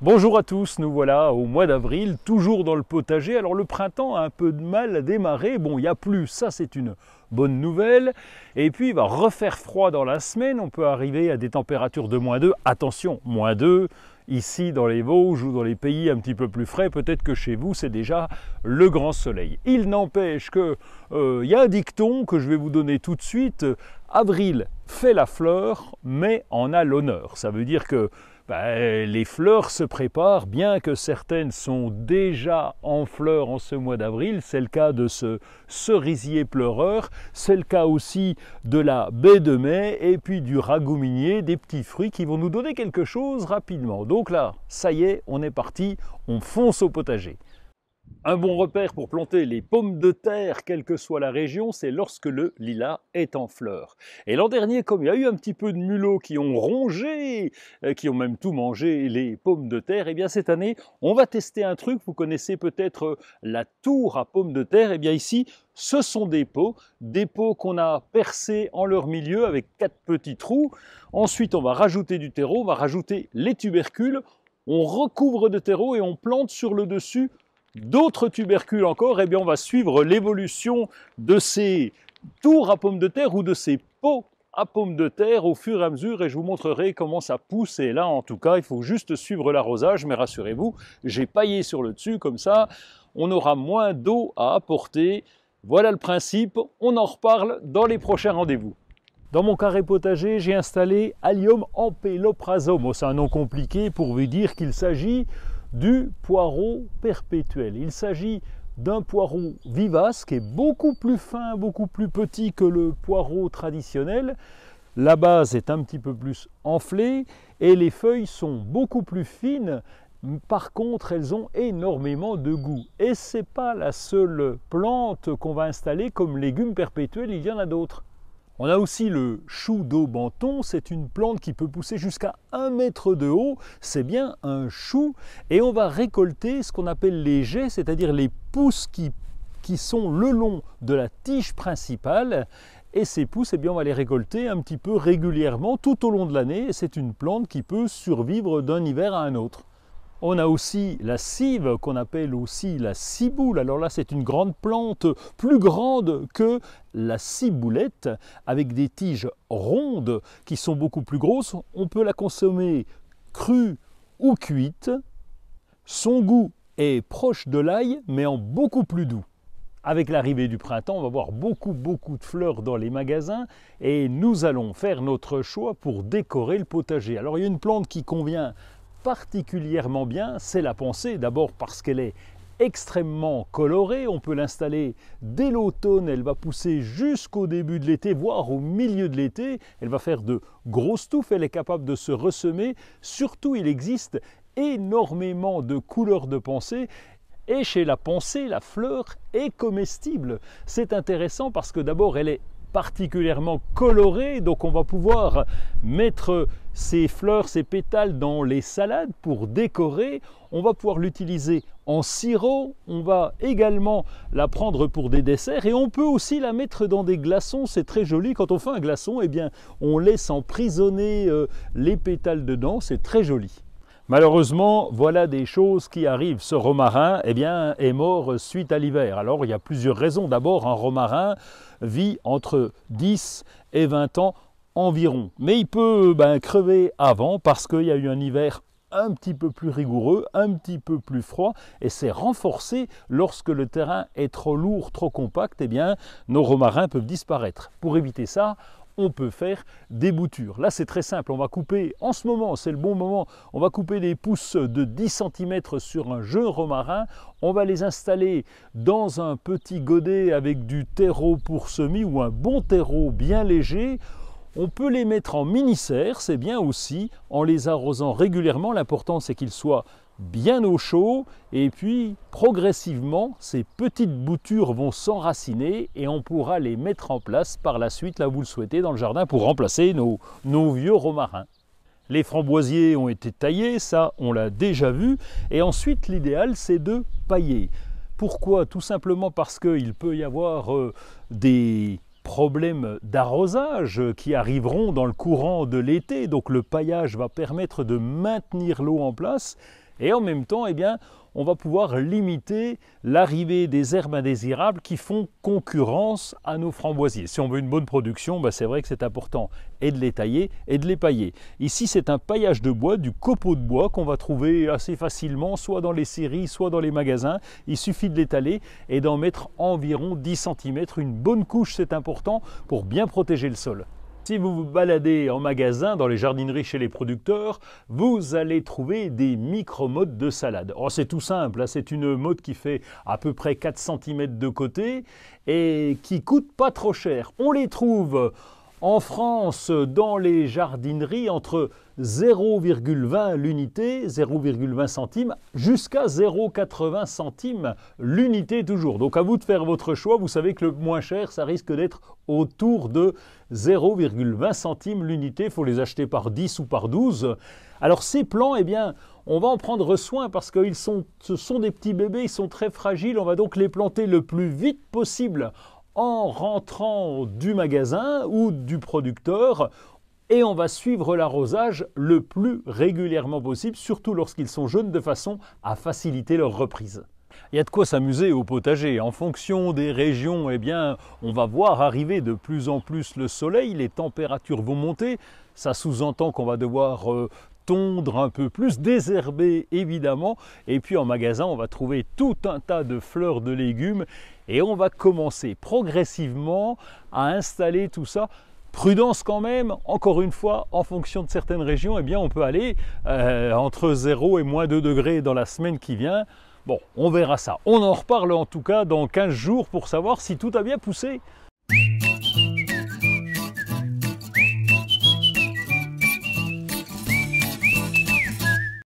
Bonjour à tous, nous voilà au mois d'avril, toujours dans le potager. Alors le printemps a un peu de mal à démarrer, bon il n'y a plus, ça c'est une bonne nouvelle. Et puis il va refaire froid dans la semaine, on peut arriver à des températures de -2. Attention, -2, ici dans les Vosges ou dans les pays un petit peu plus frais, peut-être que chez vous c'est déjà le grand soleil. Il n'empêche que y a un dicton que je vais vous donner tout de suite, avril fait la fleur, mais en a l'honneur. Ça veut dire que les fleurs se préparent, bien que certaines sont déjà en fleurs en ce mois d'avril. C'est le cas de ce cerisier pleureur, c'est le cas aussi de la baie de mai et puis du ragouminier, des petits fruits qui vont nous donner quelque chose rapidement. Donc là, ça y est, on est parti, on fonce au potager. Un bon repère pour planter les pommes de terre, quelle que soit la région, c'est lorsque le lilas est en fleurs. Et l'an dernier, comme il y a eu un petit peu de mulots qui ont rongé, qui ont même tout mangé les pommes de terre, et bien cette année, on va tester un truc. Vous connaissez peut-être la tour à pommes de terre. Et bien ici, ce sont des pots qu'on a percés en leur milieu avec 4 petits trous. Ensuite, on va rajouter du terreau, on va rajouter les tubercules, on recouvre de terreau et on plante sur le dessus d'autres tubercules encore. Et bien on va suivre l'évolution de ces tours à pommes de terre ou de ces pots à pommes de terre au fur et à mesure, et je vous montrerai comment ça pousse. Et là en tout cas il faut juste suivre l'arrosage, mais rassurez-vous, j'ai paillé sur le dessus, comme ça on aura moins d'eau à apporter. Voilà le principe, on en reparle dans les prochains rendez-vous. Dans mon carré potager, j'ai installé Allium ampeloprazome. C'est un nom compliqué pour vous dire qu'il s'agit du poireau perpétuel. Il s'agit d'un poireau vivace qui est beaucoup plus fin, beaucoup plus petit que le poireau traditionnel. La base est un petit peu plus enflée et les feuilles sont beaucoup plus fines. Par contre, elles ont énormément de goût. Et ce n'est pas la seule plante qu'on va installer comme légume perpétuel, il y en a d'autres. On a aussi le chou d'Aubenton, c'est une plante qui peut pousser jusqu'à 1 mètre de haut, c'est bien un chou, et on va récolter ce qu'on appelle les jets, c'est-à-dire les pousses qui sont le long de la tige principale, et ces pousses, eh bien, on va les récolter un petit peu régulièrement tout au long de l'année, et c'est une plante qui peut survivre d'un hiver à un autre. On a aussi la cive, qu'on appelle aussi la ciboule. Alors là, c'est une grande plante, plus grande que la ciboulette, avec des tiges rondes qui sont beaucoup plus grosses. On peut la consommer crue ou cuite. Son goût est proche de l'ail, mais en beaucoup plus doux. Avec l'arrivée du printemps, on va voir beaucoup de fleurs dans les magasins et nous allons faire notre choix pour décorer le potager. Alors il y a une plante qui convient particulièrement bien, c'est la pensée, d'abord parce qu'elle est extrêmement colorée, on peut l'installer dès l'automne, elle va pousser jusqu'au début de l'été, voire au milieu de l'été, elle va faire de grosses touffes, elle est capable de se ressemer, surtout il existe énormément de couleurs de pensée. Et chez la pensée, la fleur est comestible. C'est intéressant parce que d'abord elle est particulièrement colorée, donc on va pouvoir mettre ces fleurs, ces pétales dans les salades pour décorer. On va pouvoir l'utiliser en sirop, on va également la prendre pour des desserts et on peut aussi la mettre dans des glaçons. C'est très joli. Quand on fait un glaçon, eh bien, on laisse emprisonner les pétales dedans, c'est très joli. Malheureusement, voilà des choses qui arrivent. Ce romarin est mort suite à l'hiver. Alors il y a plusieurs raisons. D'abord, un romarin vit entre 10 et 20 ans environ. Mais il peut crever avant parce qu'il y a eu un hiver un petit peu plus rigoureux, un petit peu plus froid, et c'est renforcé lorsque le terrain est trop lourd, trop compact. Nos romarins peuvent disparaître. Pour éviter ça, on peut faire des boutures. Là, c'est très simple. On va couper, en ce moment, c'est le bon moment, on va couper des pousses de 10 cm sur un jeune romarin. On va les installer dans un petit godet avec du terreau pour semis ou un bon terreau bien léger. On peut les mettre en mini-serre, c'est bien aussi, en les arrosant régulièrement. L'important, c'est qu'ils soient bien au chaud, et puis progressivement ces petites boutures vont s'enraciner et on pourra les mettre en place par la suite, là où vous le souhaitez, dans le jardin pour remplacer nos vieux romarins. Les framboisiers ont été taillés, ça on l'a déjà vu, et ensuite l'idéal c'est de pailler. Pourquoi? Tout simplement parce qu'il peut y avoir des problèmes d'arrosage qui arriveront dans le courant de l'été, donc le paillage va permettre de maintenir l'eau en place. Et en même temps, eh bien, on va pouvoir limiter l'arrivée des herbes indésirables qui font concurrence à nos framboisiers. Si on veut une bonne production, c'est vrai que c'est important et de les tailler et de les pailler. Ici, c'est un paillage de bois, du copeau de bois qu'on va trouver assez facilement, soit dans les scieries, soit dans les magasins. Il suffit de l'étaler et d'en mettre environ 10 cm. Une bonne couche, c'est important pour bien protéger le sol. Si vous vous baladez en magasin, dans les jardineries chez les producteurs, vous allez trouver des micro-mottes de salade. Oh, c'est tout simple, c'est une motte qui fait à peu près 4 cm de côté et qui coûte pas trop cher. On les trouve en France dans les jardineries entre 0,20 l'unité, 0,20 centimes, jusqu'à 0,80 centimes l'unité toujours. Donc à vous de faire votre choix, vous savez que le moins cher, ça risque d'être autour de 0,20 centimes l'unité. Il faut les acheter par 10 ou par 12. Alors ces plants, eh bien, on va en prendre soin parce que ce sont des petits bébés, ils sont très fragiles. On va donc les planter le plus vite possible en rentrant du magasin ou du producteur et on va suivre l'arrosage le plus régulièrement possible, surtout lorsqu'ils sont jeunes, de façon à faciliter leur reprise. Il y a de quoi s'amuser au potager. En fonction des régions, eh bien, on va voir arriver de plus en plus le soleil, les températures vont monter. Ça sous-entend qu'on va devoir tondre un peu plus, désherber évidemment. Et puis en magasin, on va trouver tout un tas de fleurs de légumes et on va commencer progressivement à installer tout ça. Prudence quand même, encore une fois, en fonction de certaines régions, eh bien, on peut aller entre 0 et moins 2 degrés dans la semaine qui vient. Bon, on verra ça. On en reparle en tout cas dans 15 jours pour savoir si tout a bien poussé.